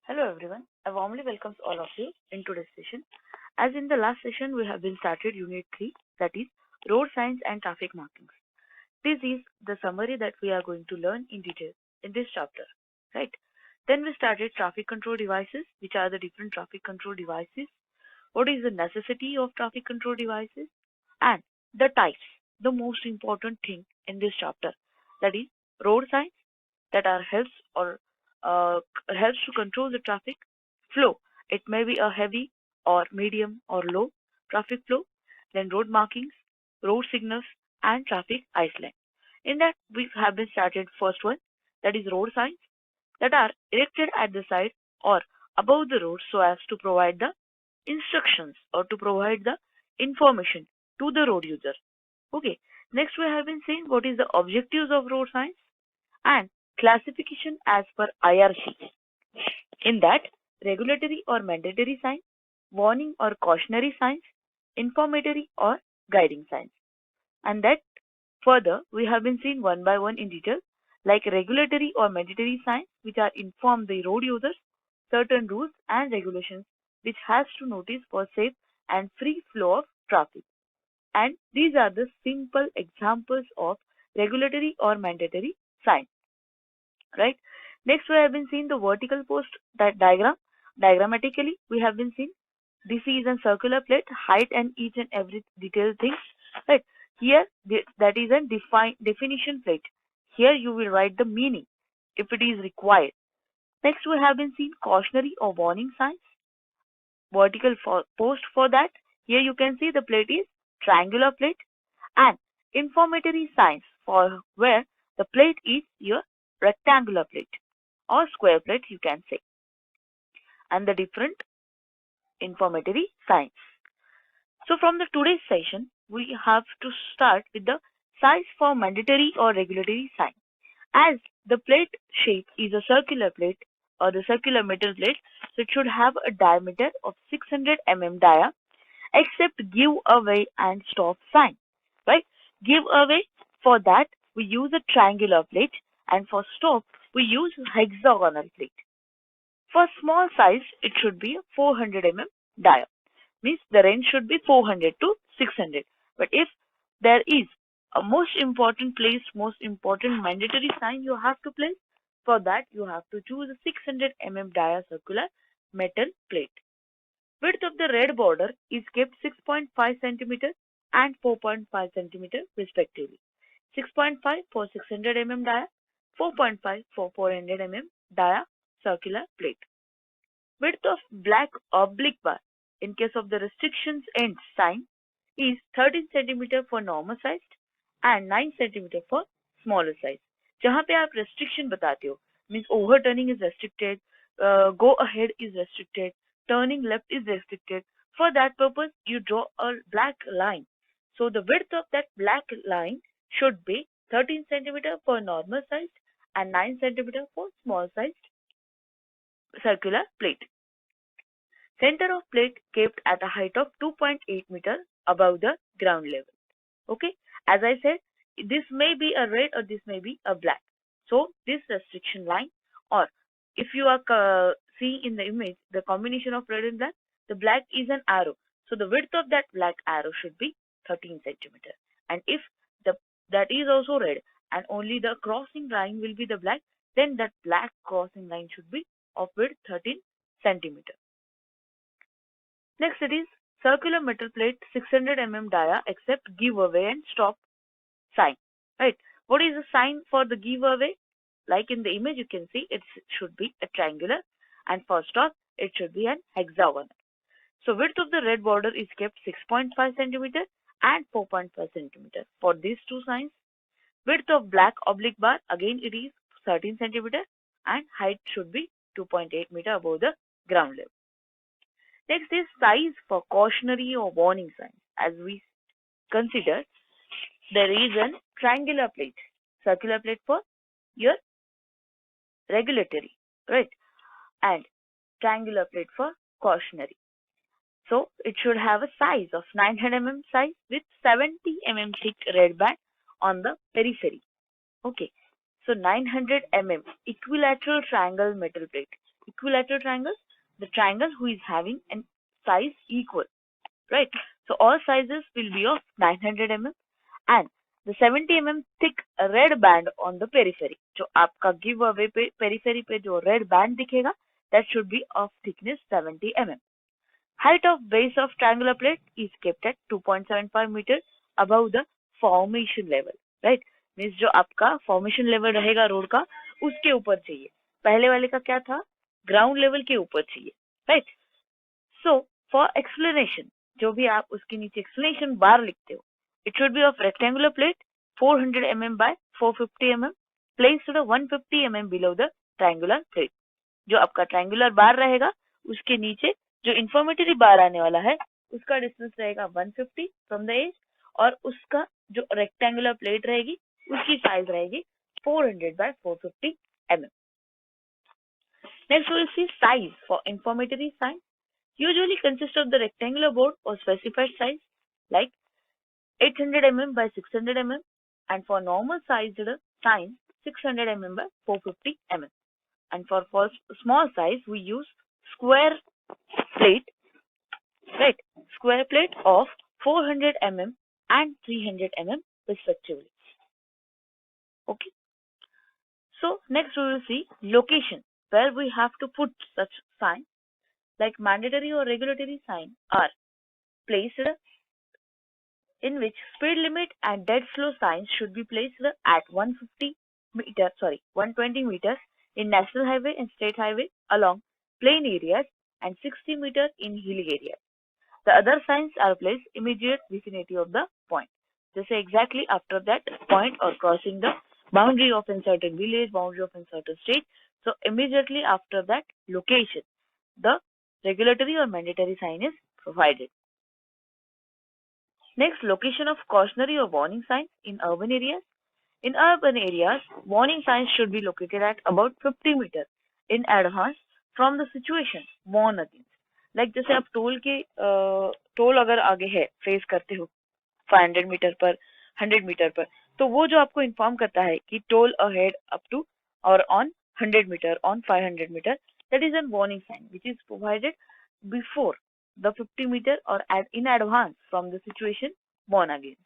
Hello everyone, I warmly welcome all of you in today's session. As in the last session, we have been started Unit 3, that is Road Signs and Traffic Markings. This is the summary that we are going to learn in detail in this chapter, right? Then we started traffic control devices, which are the different traffic control devices. What is the necessity of traffic control devices? And the types, the most important thing in this chapter, that is road signs that are uh, helps to control the traffic flow. It may be a heavy or medium or low traffic flow. Then road markings, road signals, and traffic island. In that we have been started first one, that is road signs that are erected at the side or above the road so as to provide the instructions or to provide the information to the road user. Okay. Next we have been seeing what is the objectives of road signs and classification as per IRC. In that, regulatory or mandatory signs, warning or cautionary signs, informatory or guiding signs. And that further, we have been seen one by one in detail, like regulatory or mandatory signs, which are inform the road users certain rules and regulations which has to notice for safe and free flow of traffic. And these are the simple examples of regulatory or mandatory signs, right? Next, we have been seeing the vertical post that diagram. Diagrammatically, we have been seeing this is a circular plate, height and each and every detailed thing, right? Here, that is a definition plate. Here you will write the meaning if it is required. Next, we have been seeing cautionary or warning signs. Vertical post for that. Here you can see the plate is triangular plate and informatory signs for where the plate is your rectangular plate or square plate you can say, and the different informatory signs. So from the today's session, we have to start with the size for mandatory or regulatory sign. As the plate shape is a circular plate or the circular metal plate, so it should have a diameter of 600 dia, except give away and stop sign, right? Give away, for that we use a triangular plate, and for stop we use hexagonal plate. For small size, it should be 400 dia. Means the range should be 400 to 600. But if there is a most important place, most important mandatory sign you have to place, for that you have to choose a 600 dia circular metal plate. Width of the red border is kept 6.5 cm and 4.5 cm respectively. 6.5 for 600 dia, 4.5 for 400 dia circular plate. Width of black oblique bar in case of the restrictions end sign is 13 cm for normal sized and 9 cm for smaller size. जहाँ पे आप restriction बताते हो, means overturning is restricted, go ahead is restricted, turning left is restricted. For that purpose, you draw a black line. So the width of that black line should be 13 cm for normal sized and 9 cm for small sized circular plate. Center of plate kept at a height of 2.8 meter above the ground level. Okay, as I said, this may be a red or this may be a black. So this restriction line, or if you are seeing in the image the combination of red and black, the black is an arrow. So the width of that black arrow should be 13 centimeter. And if that is also red and only the crossing line will be the black, then that black crossing line should be of width 13 centimeter. Next it is circular metal plate 600 dia except giveaway and stop sign. Right. What is the sign for the giveaway? Like in the image you can see it should be a triangular, and for stop it should be an hexagon. So width of the red border is kept 6.5 centimeter and 4.5 centimeter. For these two signs, width of black oblique bar again it is 13 centimeter and height should be 2.8 meter above the ground level. Next is size for cautionary or warning signs. As we consider, there is a triangular plate, circular plate for your regulatory, right? And triangular plate for cautionary. So it should have a size of 900 size with 70 thick red band on the periphery. Okay. So 900 equilateral triangle metal plate. equilateral triangles, the triangle who is having an size equal, right? So all sizes will be of 900 mm and the 70 mm thick red band on the periphery. जो आपका give away पे periphery पे जो red band दिखेगा, that should be of thickness 70 mm. Height of base of triangular plate is kept at 2.75 meters above the formation level, right? Means जो आपका formation level रहेगा road का उसके ऊपर चाहिए. पहले वाले का क्या था? ग्राउंड लेवल के ऊपर चाहिए, राइट? सो फॉर एक्सप्लेनेशन, जो भी आप उसके नीचे एक्सप्लेनेशन बार लिखते हो, it should be of rectangular plate 400 mm by 450 mm placed 150 mm below the triangular plate. जो आपका ट्रायंगुलर बार रहेगा उसके नीचे जो इंफॉर्मेटरी बार आने वाला है उसका डिस्टेंस रहेगा 150 फ्रॉम द एज और उसका जो रेक्टेंगुलर प्लेट रहेगी उसकी साइज रहेगी 400 by 450 mm. Next we will see size for informatory sign. Usually consists of the rectangular board or specified size like 800 mm by 600 mm and for normal sized sign 600 mm by 450 mm. And for small size we use square plate, right? Square plate of 400 mm and 300 mm respectively. Okay. So next we will see location where we have to put such sign like mandatory or regulatory sign are placed in which speed limit and dead slow signs should be placed at 120 meters in national highway and state highway along plain areas and 60 meters in hilly areas. The other signs are placed immediate vicinity of the point. Just exactly after that point or crossing the boundary of a certain village, boundary of a certain state. So immediately after that location, the regulatory or mandatory sign is provided. Next, location of cautionary or warning signs in urban areas. In urban areas, warning signs should be located at about 50 meters in advance from the situation warned against. Like जैसे आप toll अगर आगे है face करते हो 500 metre पर 100 metre पर, तो वो जो आपको इन्फॉर्म करता है कि टोल अहेड अप टू और on 100 meter on 500 meter, that is a warning sign which is provided before the 50 meter or in advance from the situation warned against.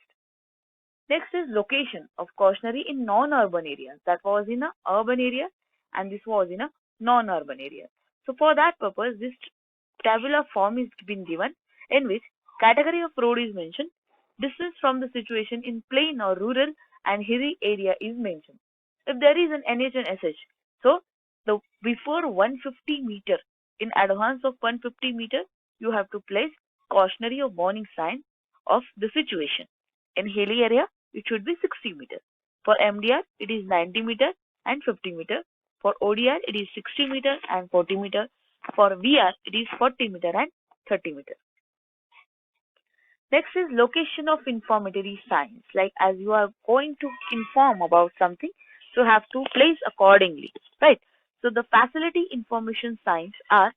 Next is location of cautionary in non-urban areas. That was in a urban area and this was in a non-urban area. So for that purpose, this tabular form is been given in which category of road is mentioned, distance from the situation in plain or rural and hilly area is mentioned. If there is an NH and SH, so the before 150 meter, in advance of 150 meter, you have to place cautionary or warning sign of the situation. In hilly area, it should be 60 meter. For MDR, it is 90 meter and 50 meter. For ODR, it is 60 meter and 40 meter. For VR, it is 40 meter and 30 meter. Next is location of informatory signs. Like as you are going to inform about something, so have to place accordingly, right? So the facility information signs are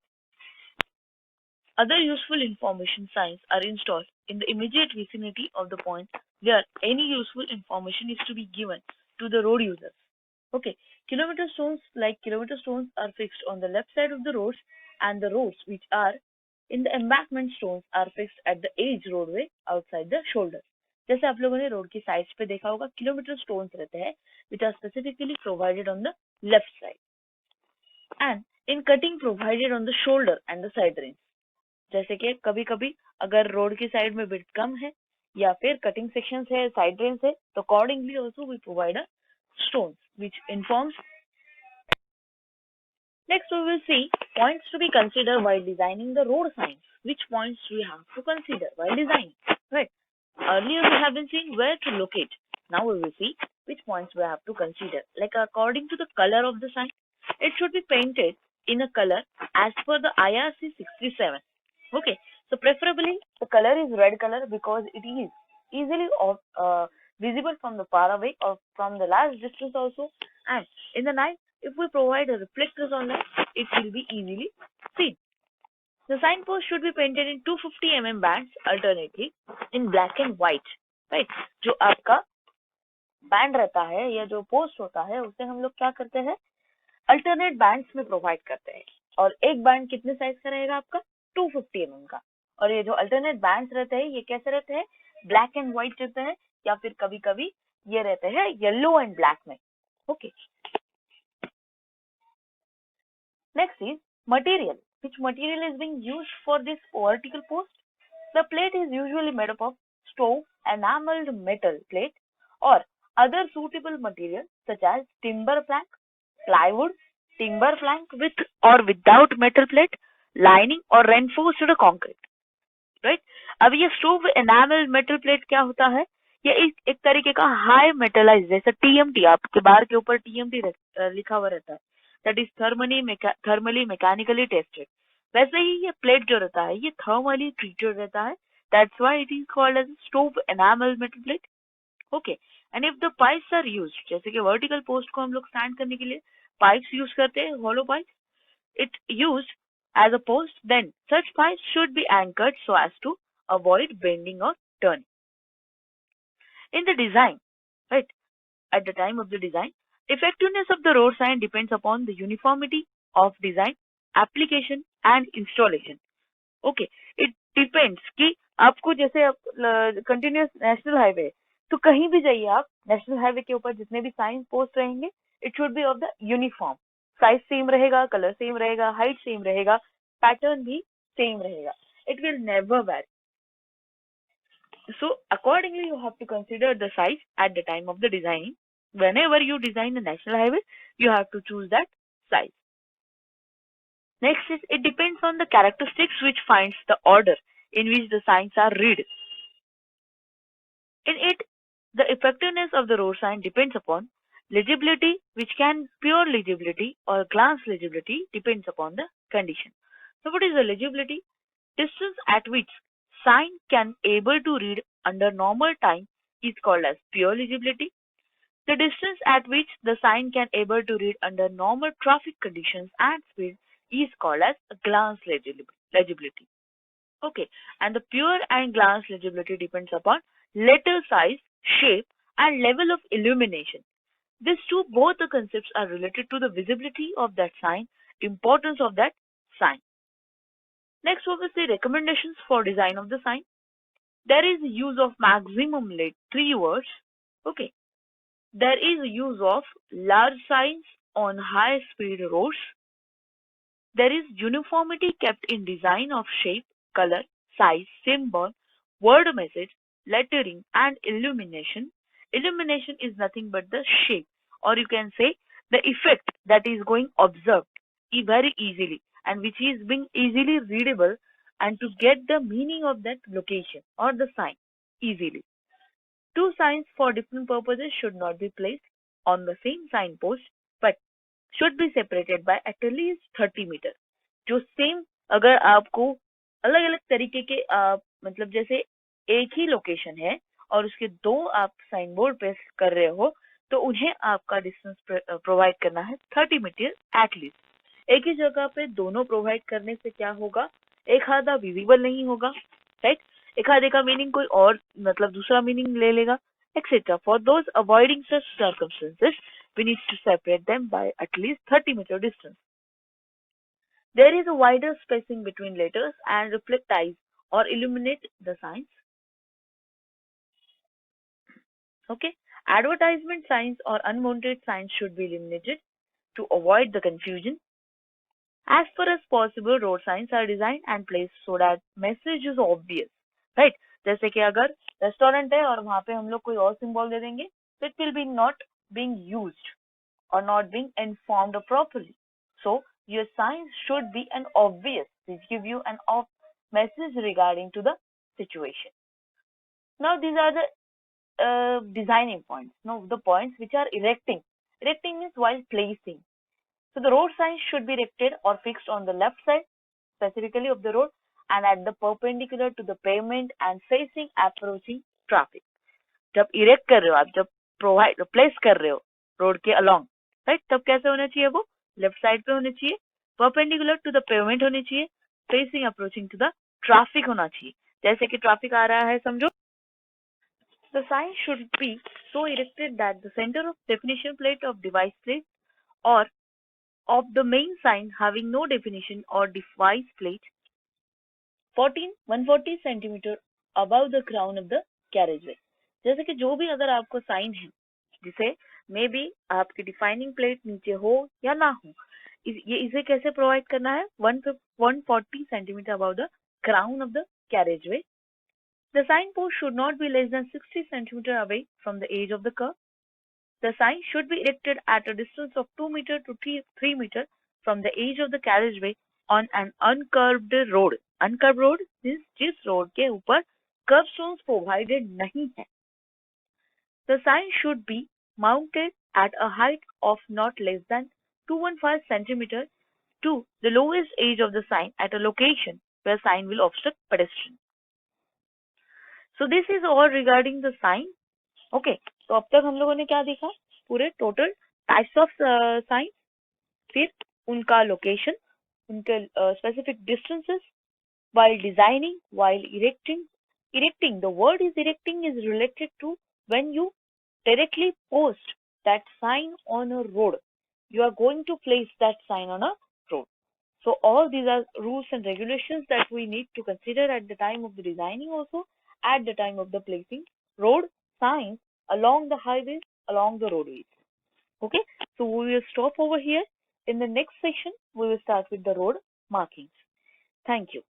other useful information signs are installed in the immediate vicinity of the point where any useful information is to be given to the road users. Okay, kilometer stones like kilometer stones are fixed on the left side of the roads and the roads which are in the embankment stones are fixed at the edge roadway outside the shoulder. जैसे आप लोगों ने road की sides पे देखा होगा kilometre stones रहते हैं which are specifically provided on the left side and in cutting provided on the shoulder and the side range. जैसे कि कभी कभी अगर रोड की साइड में विड्थ कम है या फिर कटिंग सेक्शंस है साइड रेंज है तो accordingly also we provide a stones which informs. Next we will see points to be considered while designing the road signs. Which points we have to consider while designing, right? Earlier we have been seeing where to locate. Now we will see which points we have to consider. Like according to the color of the sign, it should be painted in a color as per the IRC 67. Okay, so preferably the color is red color because it is easily visible from the far away or from the large distance also, and in the night if we provide a reflectors on that, it will be easily seen. The signpost should be painted in 250 mm bands alternately in black and white, right? जो आपका band रहता है या जो post होता है उसे हम लोग क्या करते हैं अल्टरनेट बैंड्स में प्रोवाइड करते हैं. और एक बैंड कितने साइज का रहेगा आपका 250 mm का। और ये जो अल्टरनेट बैंड्स रहते हैं ये कैसे रहते हैं, ब्लैक एंड व्हाइट रहते हैं या फिर कभी कभी ये रहते हैं येलो एंड ब्लैक में। Okay, next is material. Which material is being used for this vertical post? The plate is usually made up of stove enameled metal plate or other suitable material such as timber plank, plywood, timber plank with or without metal plate, lining or reinforced concrete. Right. अब ये stove enamel metal plate क्या होता है, ये एक तरीके का high metallise, जैसे टीएमटी, आपके बार के ऊपर टीएमटी लिखा हुआ रहता है, that is thermally mechanically tested. वैसे ही ये प्लेट जो रहता है ये थर्मली ट्रीटेड रहता है, that's why it is called as stove enamel metal plate. Okay, and if the pipes are used, जैसे कि वर्टिकल पोस्ट को हम लोग स्टैंड करने के लिए पाइप्स यूज करते हैं, होलो pipe, it used as a post, then such pipes should be anchored so as to avoid bending or turning. In the design, right, at the time of the design, effectiveness of the road sign depends upon the uniformity of design, application and installation. Okay, it depends कि आपको जैसे continuous national highway, तो कहीं भी जाइए आप national highway के ऊपर जितने भी साइन पोस्ट रहेंगे, it should be of the uniform, size same रहेगा, कलर सेम रहेगा, हाइट सेम रहेगा, पैटर्न भी सेम रहेगा, it will never very. So accordingly you have to consider the size at the time of the designing. Whenever you design a national highway, you have to choose that size. Next is, it depends on the characteristics which finds the order in which the signs are read. In it, the effectiveness of the road sign depends upon legibility, which can pure legibility or glance legibility, depends upon the condition. So what is the legibility? Distance at which sign can able to read under normal time is called as pure legibility. The distance at which the sign can able to read under normal traffic conditions and speed is called as glance legibility. Okay, and the pure and glance legibility depends upon letter size, shape, and level of illumination. These two, both the concepts are related to the visibility of that sign, importance of that sign. Next, what is the recommendations for design of the sign? There is use of maximum 3 words. Okay, there is use of large signs on high speed roads. There is uniformity kept in design of shape, color, size, symbol, word message, lettering, and illumination. Illumination is nothing but the shape, or you can say the effect that is going observed very easily and which is being easily readable, and to get the meaning of that location or the sign easily. Two signs for different purposes should not be placed on the same signpost, but should be separated by at least 30 meter. जो same, अगर आपको अलग अलग तरीके के मतलब जैसे एक ही लोकेशन है और उसके दो आप साइन बोर्ड पे कर रहे हो, तो उन्हें आपका डिस्टेंस प्रोवाइड करना है 30 मीटर एटलीस्ट। एक ही जगह पे दोनों प्रोवाइड करने से क्या होगा, एक आधा विजिबल नहीं होगा, राइट, एक आधे का मीनिंग कोई और मतलब दूसरा मीनिंग ले लेगा, etc. For those avoiding such circumstances, we need to separate them by at least 30 meter distance. There is a wider spacing between letters and reflectize or illuminate the signs. Okay, advertisement signs or unwanted signs should be eliminated to avoid the confusion. As far as possible, road signs are designed and placed so that message is obvious, right? जैसे कि अगर restaurant है और वहां पे हम लोग कोई और सिंबल दे देंगे, so it will be not being used or not being informed properly. So your signs should be an obvious, which give you an message regarding to the situation. Now these are the designing points. Now the points which are erecting. Erecting means while placing. So the road signs should be erected or fixed on the left side specifically of the road and at the perpendicular to the pavement and facing approaching traffic. जब erect कर रहे हो आप, जब provide place कर रहे हो road के अलोंग, राइट, तब कैसे होना चाहिए, वो लेफ्ट साइड पे होने चाहिए, परपेंडिकुलर टू द पेमेंट होनी चाहिए, facing approaching to the traffic होना चाहिए। जैसे कि ट्रैफिक आ रहा है समझो, the sign should be so erected that the center of definition plate of device plate or of the main sign having no definition or device plate 140 centimeter above the crown of the carriageway. जैसे कि जो भी अगर आपको sign है जिसे may be आपकी defining plate नीचे हो या ना हो, ये इसे कैसे प्रोवाइड करना है 140 centimeter above the crown of the carriageway. The signpost should not be less than 60 centimeter away from the edge of the curve. The sign should be erected at a distance of 2 meter to 3 meter from the edge of the carriageway on an uncurved road. Uncurved road means जिस road के ऊपर curb stones provided नहीं है. The sign should be mounted at a height of not less than 215 centimeter to the lowest edge of the sign at a location where sign will obstruct pedestrian. So this is all regarding the sign. Okay, तो अब तक हम लोगों ने क्या देखा? पूरे total types of sine, फिर उनका लोकेशन, उनके specific distances, while designing, while erecting. Erecting, the word is erecting is related to when you directly post that sign on a road. You are going to place that sign on a road. So all these are rules and regulations that we need to consider at the time of the designing, also at the time of the placing road signs along the highways, along the roadways. Okay, so we will stop over here. In the next section, we will start with the road markings. Thank you.